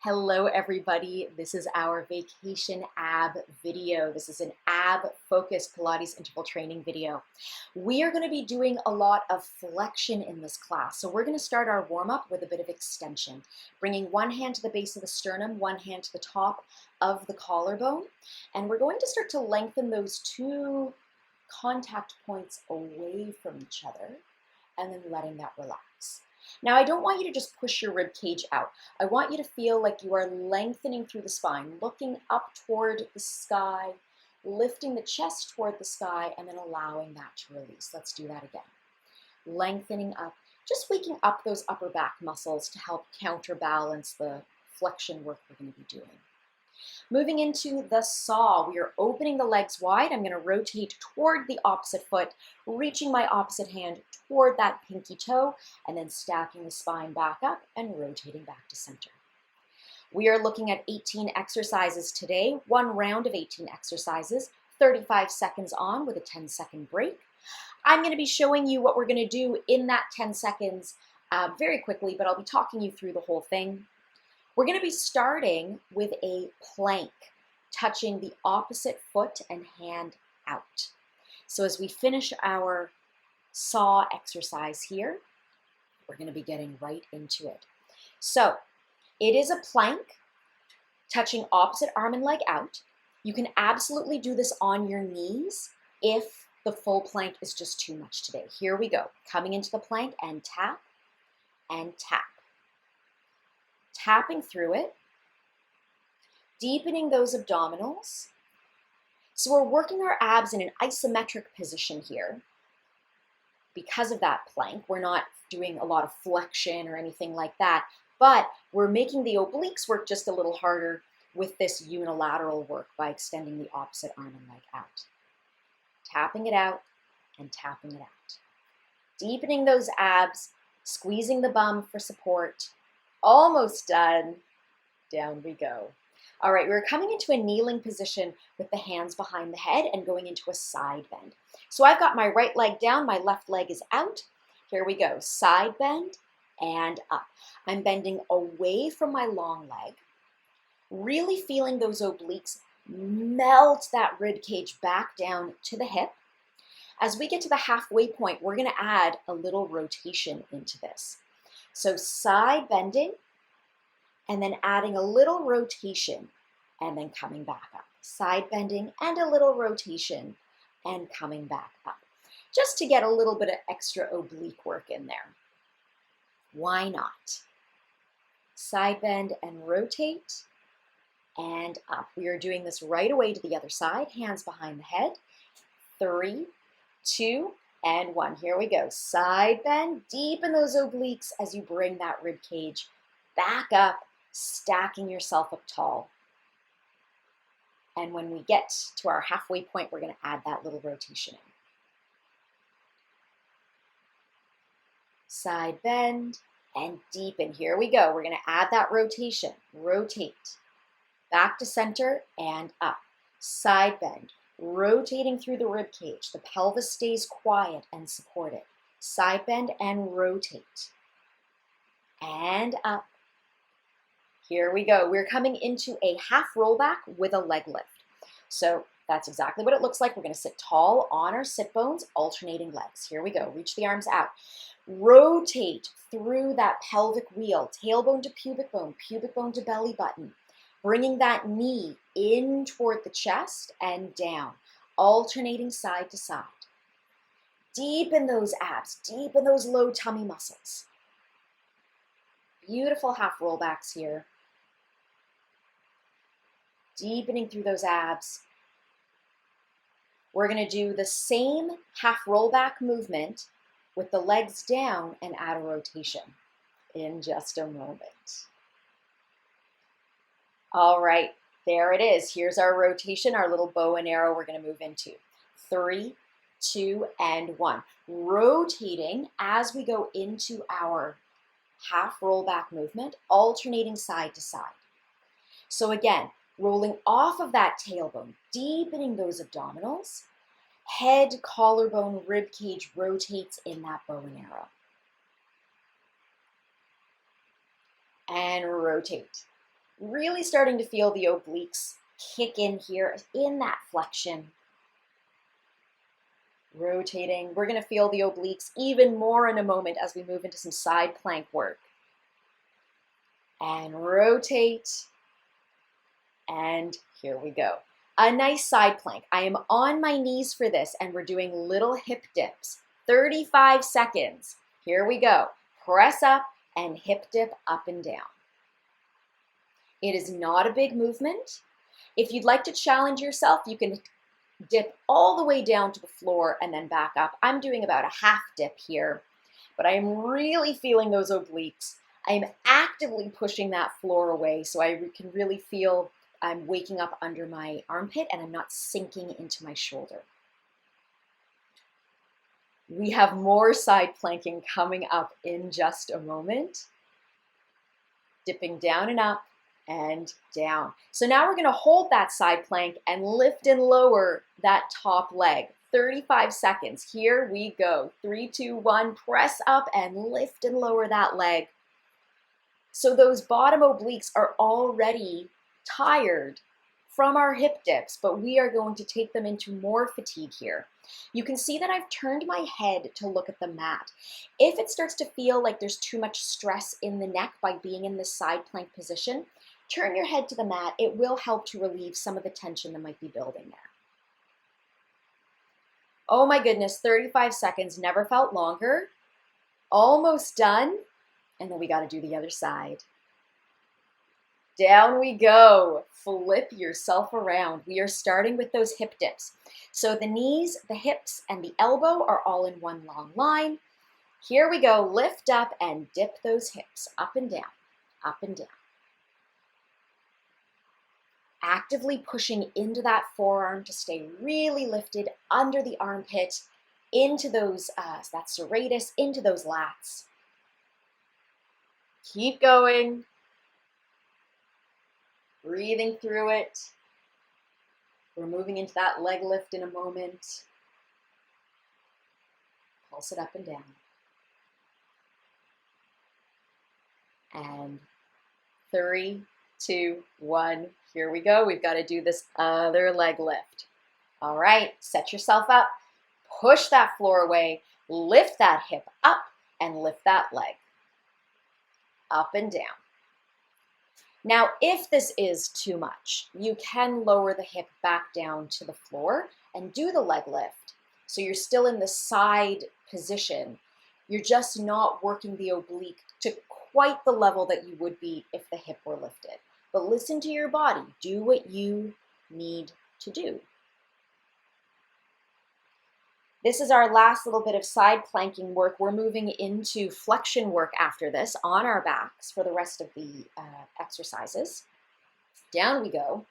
Hello everybody, this is our vacation ab video. This is an ab focused Pilates interval training video. We are going to be doing a lot of flexion in this class. So we're going to start our warm up with a bit of extension, bringing one hand to the base of the sternum, one hand to the top of the collarbone. And we're going to start to lengthen those two contact points away from each other and then letting that relax. Now, I don't want you to just push your rib cage out. I want you to feel like you are lengthening through the spine, looking up toward the sky, lifting the chest toward the sky, and then allowing that to release. Let's do that again. Lengthening up, just waking up those upper back muscles to help counterbalance the flexion work we're going to be doing. Moving into the saw, we are opening the legs wide. I'm going to rotate toward the opposite foot, reaching my opposite hand toward that pinky toe, and then stacking the spine back up and rotating back to center. We are looking at 18 exercises today, one round of 18 exercises, 35 seconds on with a 10-second break. I'm going to be showing you what we're going to do in that 10 seconds very quickly, but I'll be talking you through the whole thing. We're going to be starting with a plank, touching the opposite foot and hand out. So as we finish our saw exercise here, we're going to be getting right into it. So it is a plank, touching opposite arm and leg out. You can absolutely do this on your knees if the full plank is just too much today. Here we go. Coming into the plank and tap and tap. Tapping through it, deepening those abdominals. So we're working our abs in an isometric position here. Because of that plank, we're not doing a lot of flexion or anything like that, but we're making the obliques work just a little harder with this unilateral work by extending the opposite arm and leg out. Tapping it out and tapping it out. Deepening those abs, squeezing the bum for support. Almost done. Down we go. All right, we're coming into a kneeling position with the hands behind the head and going into a side bend. So I've got my right leg down, my left leg is out. Here we go, side bend and up. I'm bending away from my long leg, really feeling those obliques melt that rib cage back down to the hip. As we get to the halfway point, we're gonna add a little rotation into this. So side bending and then adding a little rotation and then coming back up. Side bending and a little rotation and coming back up. Just to get a little bit of extra oblique work in there. Why not? Side bend and rotate and up. We are doing this right away to the other side. Hands behind the head. 3, 2, and 1. Here we go. Side bend, deepen those obliques as you bring that rib cage back up, stacking yourself up tall. And when we get to our halfway point, we're going to add that little rotation in. Side bend and deepen. Here we go. We're going to add that rotation. Rotate. Back to center and up. Side bend. Rotating through the rib cage. The pelvis stays quiet and supported. Side bend and rotate. And up. Here we go. We're coming into a half rollback with a leg lift. So that's exactly what it looks like. We're going to sit tall on our sit bones, alternating legs. Here we go. Reach the arms out. Rotate through that pelvic wheel, tailbone to pubic bone to belly button. Bringing that knee in toward the chest and down, alternating side to side. Deepen those abs, deepen those low tummy muscles. Beautiful half rollbacks here. Deepening through those abs. We're going to do the same half rollback movement with the legs down and add a rotation in just a moment. All right, there it is. Here's our rotation, our little bow and arrow we're going to move into. 3, 2, and 1. Rotating as we go into our half rollback movement, alternating side to side. So again, rolling off of that tailbone, deepening those abdominals. Head, collarbone, rib cage rotates in that bow and arrow. And rotate. Really starting to feel the obliques kick in here in that flexion. Rotating. We're going to feel the obliques even more in a moment as we move into some side plank work. And rotate. And here we go. A nice side plank. I am on my knees for this, and we're doing little hip dips. 35 seconds. Here we go. Press up and hip dip up and down. It is not a big movement. If you'd like to challenge yourself, you can dip all the way down to the floor and then back up. I'm doing about a half dip here, but I am really feeling those obliques. I am actively pushing that floor away so I can really feel I'm waking up under my armpit and I'm not sinking into my shoulder. We have more side planking coming up in just a moment. Dipping down and up and down. So now we're going to hold that side plank and lift and lower that top leg. 35 seconds. Here we go. 3, 2, 1. Press up and lift and lower that leg. So those bottom obliques are already tired from our hip dips, but we are going to take them into more fatigue here. You can see that I've turned my head to look at the mat. If it starts to feel like there's too much stress in the neck by being in this side plank position, turn your head to the mat. It will help to relieve some of the tension that might be building there. Oh my goodness, 35 seconds, never felt longer. Almost done. And then we got to do the other side. Down we go. Flip yourself around. We are starting with those hip dips. So the knees, the hips, and the elbow are all in one long line. Here we go. Lift up and dip those hips up and down, up and down. Actively pushing into that forearm to stay really lifted under the armpit, into those, that serratus, into those lats. Keep going. Breathing through it. We're moving into that leg lift in a moment. Pulse it up and down. And 3, 2, 1. Here we go. We've got to do this other leg lift. All right, set yourself up. Push that floor away. Lift that hip up and lift that leg. Up and down. Now, if this is too much, you can lower the hip back down to the floor and do the leg lift. So you're still in the side position. You're just not working the oblique to quite the level that you would be if the hip were lifted. But listen to your body. Do what you need to do. This is our last little bit of side planking work. We're moving into flexion work after this on our backs for the rest of the exercises. Down we go.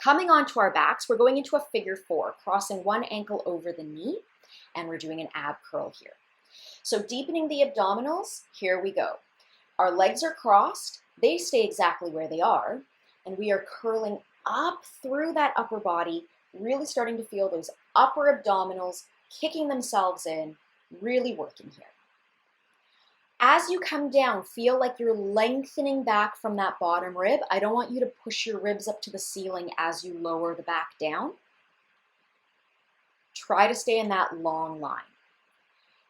Coming onto our backs, we're going into a figure 4, crossing one ankle over the knee, and we're doing an ab curl here. So deepening the abdominals, here we go. Our legs are crossed. They stay exactly where they are, and we are curling up through that upper body, really starting to feel those upper abdominals kicking themselves in, really working here. As you come down, feel like you're lengthening back from that bottom rib. I don't want you to push your ribs up to the ceiling as you lower the back down. Try to stay in that long line.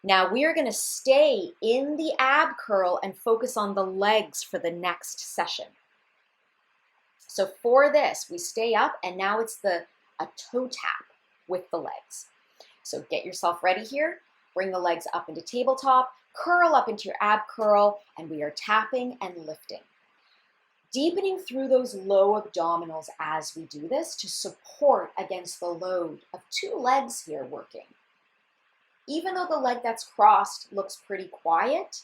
Now we are going to stay in the ab curl and focus on the legs for the next session. So for this, we stay up and now it's a toe tap with the legs. So get yourself ready here. Bring the legs up into tabletop, curl up into your ab curl, and we are tapping and lifting. Deepening through those low abdominals as we do this to support against the load of 2 legs here working. Even though the leg that's crossed looks pretty quiet,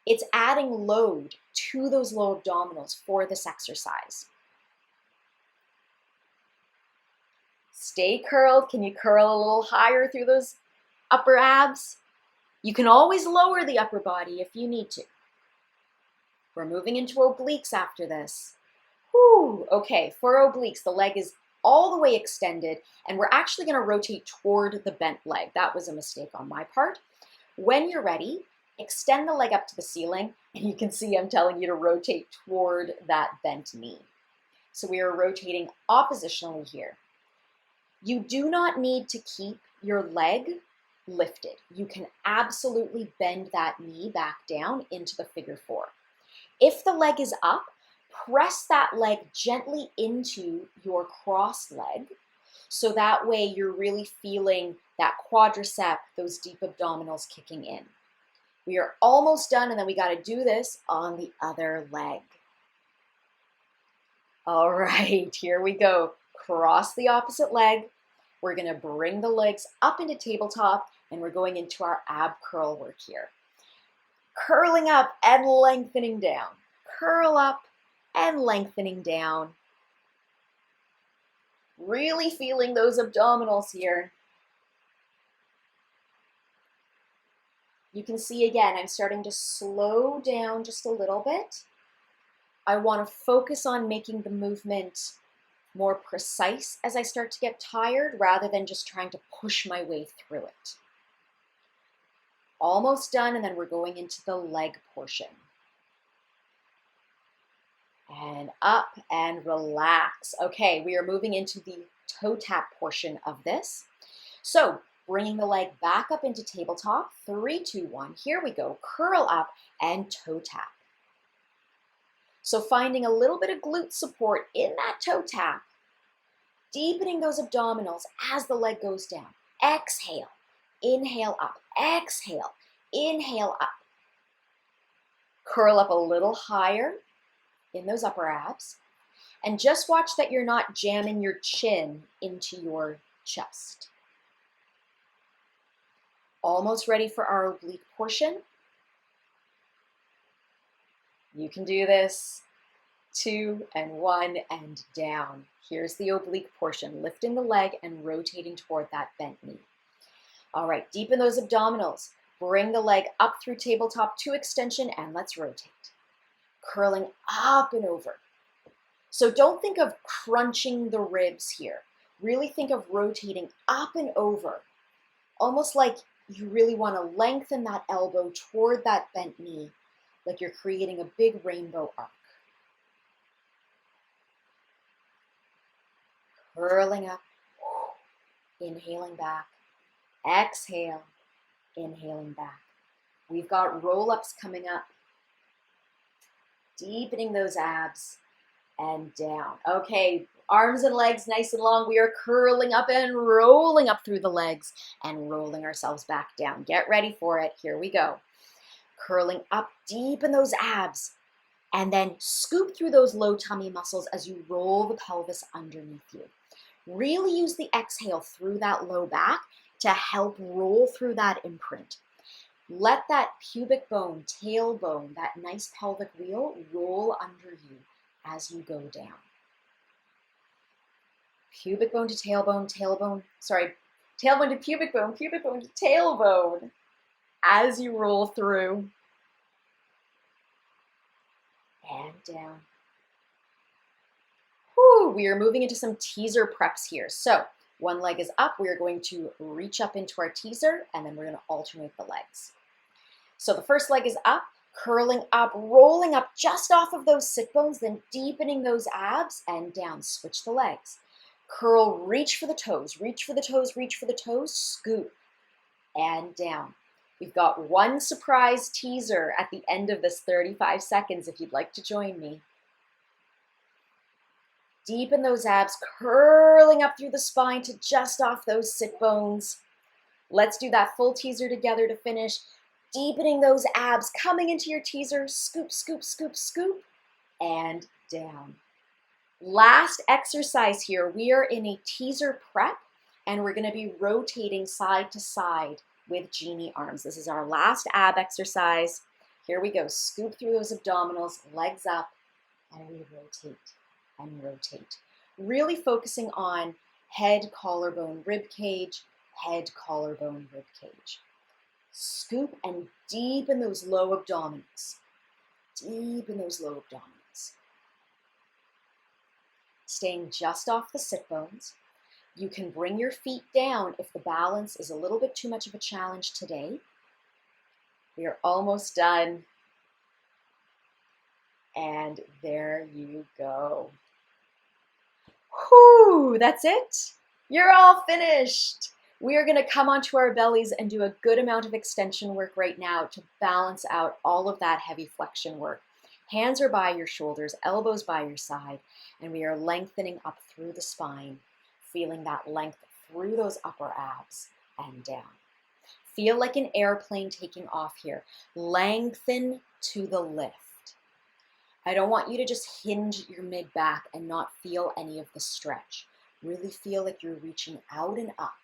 it's adding load to those low abdominals for this exercise. Stay curled. Can you curl a little higher through those upper abs? You can always lower the upper body if you need to. We're moving into obliques after this. Whew. Okay, for obliques, the leg is all the way extended, and we're actually going to rotate toward the bent leg. That was a mistake on my part. When you're ready, Extend the leg up to the ceiling, and you can see I'm telling you to rotate toward that bent knee. So we are rotating oppositionally here. You do not need to keep your leg lifted. You can absolutely bend that knee back down into the figure four. If the leg is up, press that leg gently into your cross leg, so that way you're really feeling that quadricep, those deep abdominals kicking in. We are almost done, and then we got to do this on the other leg. All right, here we go. Cross the opposite leg. We're going to bring the legs up into tabletop, and we're going into our ab curl work here. Curling up and lengthening down. Curl up and lengthening down. Really feeling those abdominals here. You can see again, I'm starting to slow down just a little bit. I want to focus on making the movement more precise as I start to get tired, rather than just trying to push my way through it. Almost done, and then we're going into the leg portion. And up and relax. Okay, we are moving into the toe tap portion of this. So bringing the leg back up into tabletop, 3, 2, 1, here we go. Curl up and toe tap. So finding a little bit of glute support in that toe tap, deepening those abdominals as the leg goes down. Exhale, inhale up, exhale, inhale up. Curl up a little higher in those upper abs, and just watch that you're not jamming your chin into your chest. Almost ready for our oblique portion. You can do this. 2 and 1 and down. Here's the oblique portion, lifting the leg and rotating toward that bent knee. All right, deepen those abdominals. Bring the leg up through tabletop to extension, and let's rotate. Curling up and over. So don't think of crunching the ribs here. Really think of rotating up and over, almost like you really want to lengthen that elbow toward that bent knee, like you're creating a big rainbow arc. Curling up, inhaling back, exhale, inhaling back. We've got roll-ups coming up, deepening those abs and down. Okay, arms and legs nice and long. We are curling up and rolling up through the legs and rolling ourselves back down. Get ready for it. Here we go. Curling up, deepen those abs, and then scoop through those low tummy muscles as you roll the pelvis underneath you. Really use the exhale through that low back to help roll through that imprint. Let that pubic bone, tailbone, that nice pelvic wheel roll under you as you go down. Pubic bone to tailbone, tailbone to pubic bone to tailbone as you roll through. And down. Whew, we are moving into some teaser preps here. So one leg is up. We are going to reach up into our teaser, and then we're going to alternate the legs. So the first leg is up, curling up, rolling up just off of those sit bones, then deepening those abs and down. Switch the legs. Curl, reach for the toes, reach for the toes, reach for the toes, scoop, and down. We've got one surprise teaser at the end of this 35 seconds if you'd like to join me. Deepen those abs, curling up through the spine to just off those sit bones. Let's do that full teaser together to finish. Deepening those abs, coming into your teaser, scoop, scoop, scoop, scoop, and down. Last exercise here, we are in a teaser prep, and we're going to be rotating side to side with genie arms. This is our last ab exercise. Here we go. Scoop through those abdominals, legs up, and we rotate and rotate. Really focusing on head, collarbone, rib cage, head, collarbone, rib cage. Scoop and deepen those low abdominals. Deepen those low abdominals. Staying just off the sit bones. You can bring your feet down if the balance is a little bit too much of a challenge today. We are almost done. And there you go. Whew, that's it. You're all finished. We are going to come onto our bellies and do a good amount of extension work right now to balance out all of that heavy flexion work. Hands are by your shoulders, elbows by your side, and we are lengthening up through the spine, feeling that length through those upper abs and down. Feel like an airplane taking off here. Lengthen to the lift. I don't want you to just hinge your mid back and not feel any of the stretch. Really feel like you're reaching out and up.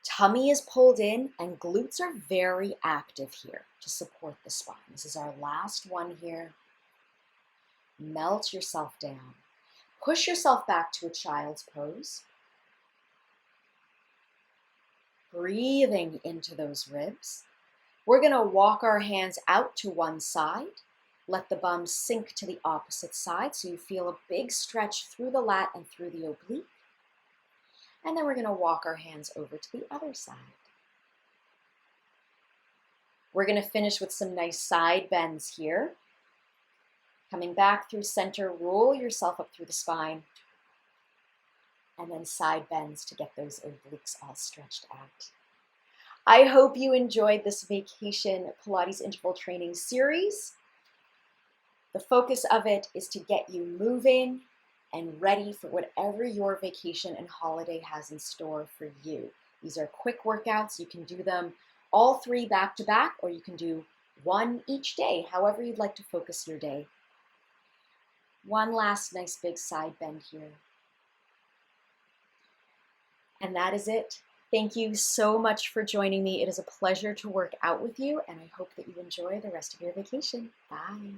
Tummy is pulled in and glutes are very active here to support the spine. This is our last one here. Melt yourself down. Push yourself back to a child's pose. Breathing into those ribs. We're going to walk our hands out to one side. Let the bum sink to the opposite side so you feel a big stretch through the lat and through the oblique. And then we're going to walk our hands over to the other side. We're going to finish with some nice side bends here. Coming back through center, roll yourself up through the spine. And then side bends to get those obliques all stretched out. I hope you enjoyed this Vacation Pilates Interval Training series. The focus of it is to get you moving and ready for whatever your vacation and holiday has in store for you. These are quick workouts. You can do them all three back to back, or you can do one each day, however you'd like to focus your day. One last nice big side bend here. And that is it. Thank you so much for joining me. It is a pleasure to work out with you, and I hope that you enjoy the rest of your vacation. Bye.